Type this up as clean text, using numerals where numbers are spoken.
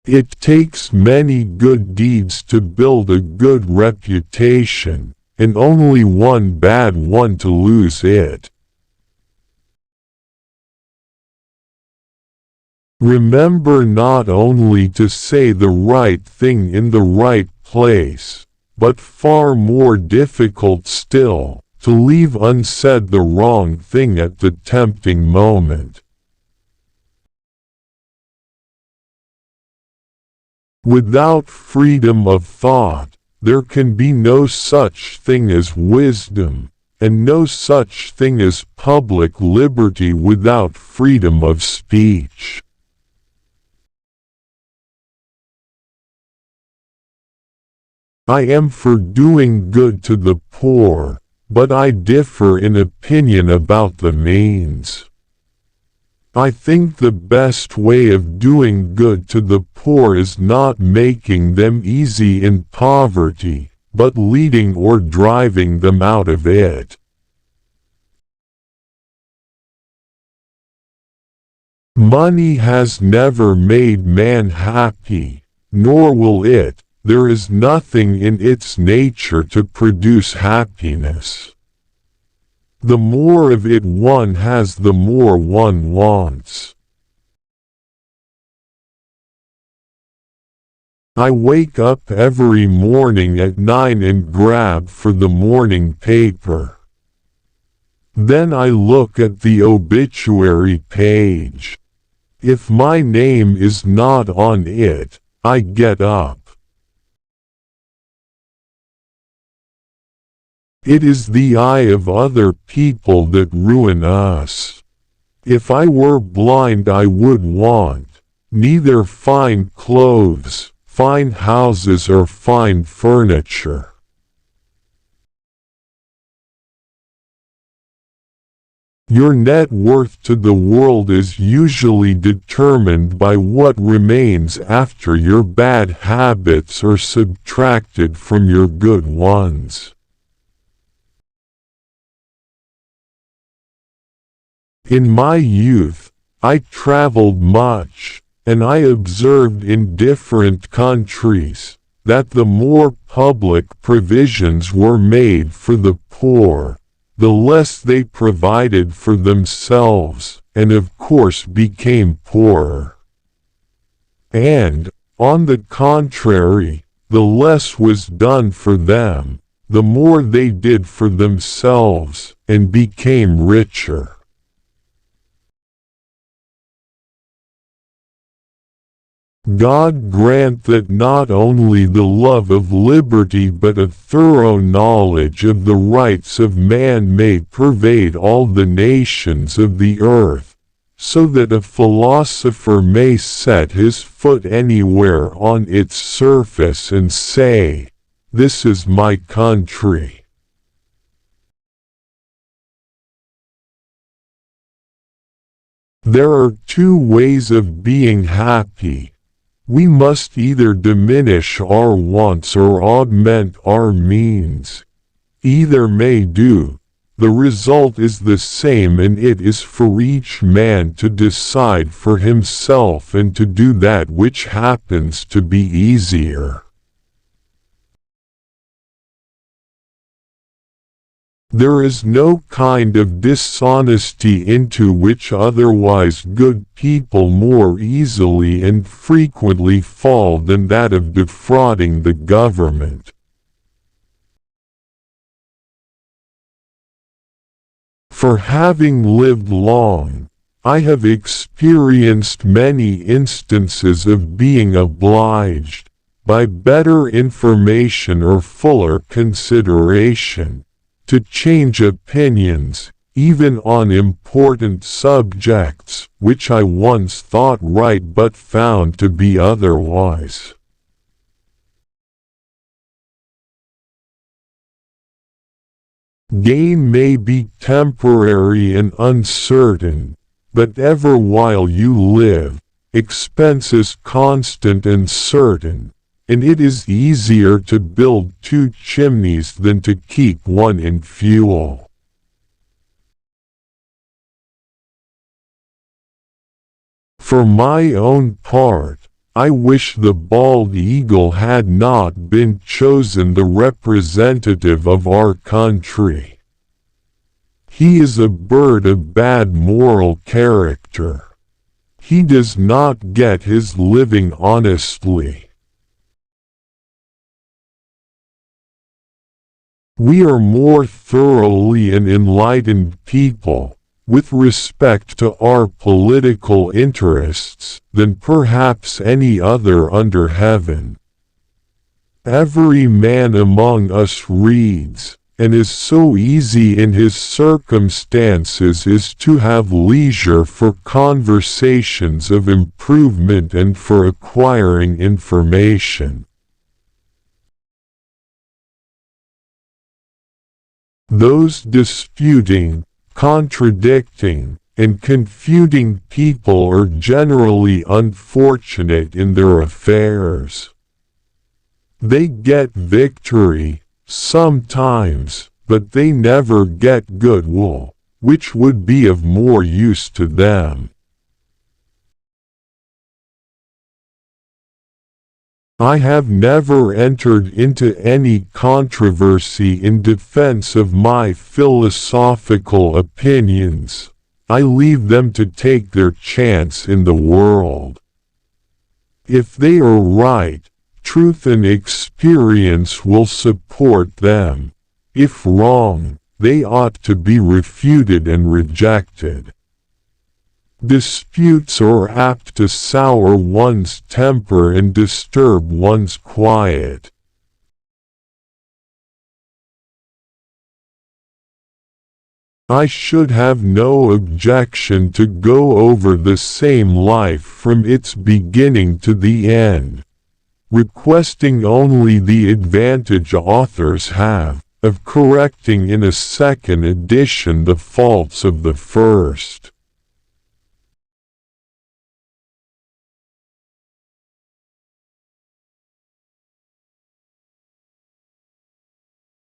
It takes many good deeds to build a good reputation, and only one bad one to lose it. Remember not only to say the right thing in the right place, but far more difficult still, to leave unsaid the wrong thing at the tempting moment. Without freedom of thought, there can be no such thing as wisdom, and no such thing as public liberty without freedom of speech. I am for doing good to the poor, but I differ in opinion about the means. I think the best way of doing good to the poor is not making them easy in poverty, but leading or driving them out of it. Money has never made man happy, nor will it. There is nothing in its nature to produce happiness. The more of it one has, the more one wants. I wake up every morning at 9 and grab for the morning paper. Then I look at the obituary page. If my name is not on it, I get up. It is the eye of other people that ruin us. If I were blind I would want neither fine clothes, fine houses or fine furniture. Your net worth to the world is usually determined by what remains after your bad habits are subtracted from your good ones. In my youth, I traveled much, and I observed in different countries that the more public provisions were made for the poor, the less they provided for themselves, and of course became poorer. And, on the contrary, the less was done for them, the more they did for themselves, and became richer. God grant that not only the love of liberty but a thorough knowledge of the rights of man may pervade all the nations of the earth, so that a philosopher may set his foot anywhere on its surface and say, "This is my country." There are two ways of being happy. We must either diminish our wants or augment our means. Either may do. The result is the same, and it is for each man to decide for himself and to do that which happens to be easier. There is no kind of dishonesty into which otherwise good people more easily and frequently fall than that of defrauding the government. For having lived long, I have experienced many instances of being obliged, by better information or fuller consideration, to change opinions, even on important subjects, which I once thought right but found to be otherwise. Gain may be temporary and uncertain, but ever while you live, expense is constant and certain. And it is easier to build 2 chimneys than to keep one in fuel. For my own part, I wish the bald eagle had not been chosen the representative of our country. He is a bird of bad moral character. He does not get his living honestly. We are more thoroughly an enlightened people, with respect to our political interests, than perhaps any other under heaven. Every man among us reads, and is so easy in his circumstances as to have leisure for conversations of improvement and for acquiring information. Those disputing, contradicting, and confuting people are generally unfortunate in their affairs. They get victory, sometimes, but they never get goodwill, which would be of more use to them. I have never entered into any controversy in defense of my philosophical opinions. I leave them to take their chance in the world. If they are right, truth and experience will support them. If wrong, they ought to be refuted and rejected. Disputes are apt to sour one's temper and disturb one's quiet. I should have no objection to go over the same life from its beginning to the end, requesting only the advantage authors have of correcting in a second edition the faults of the first.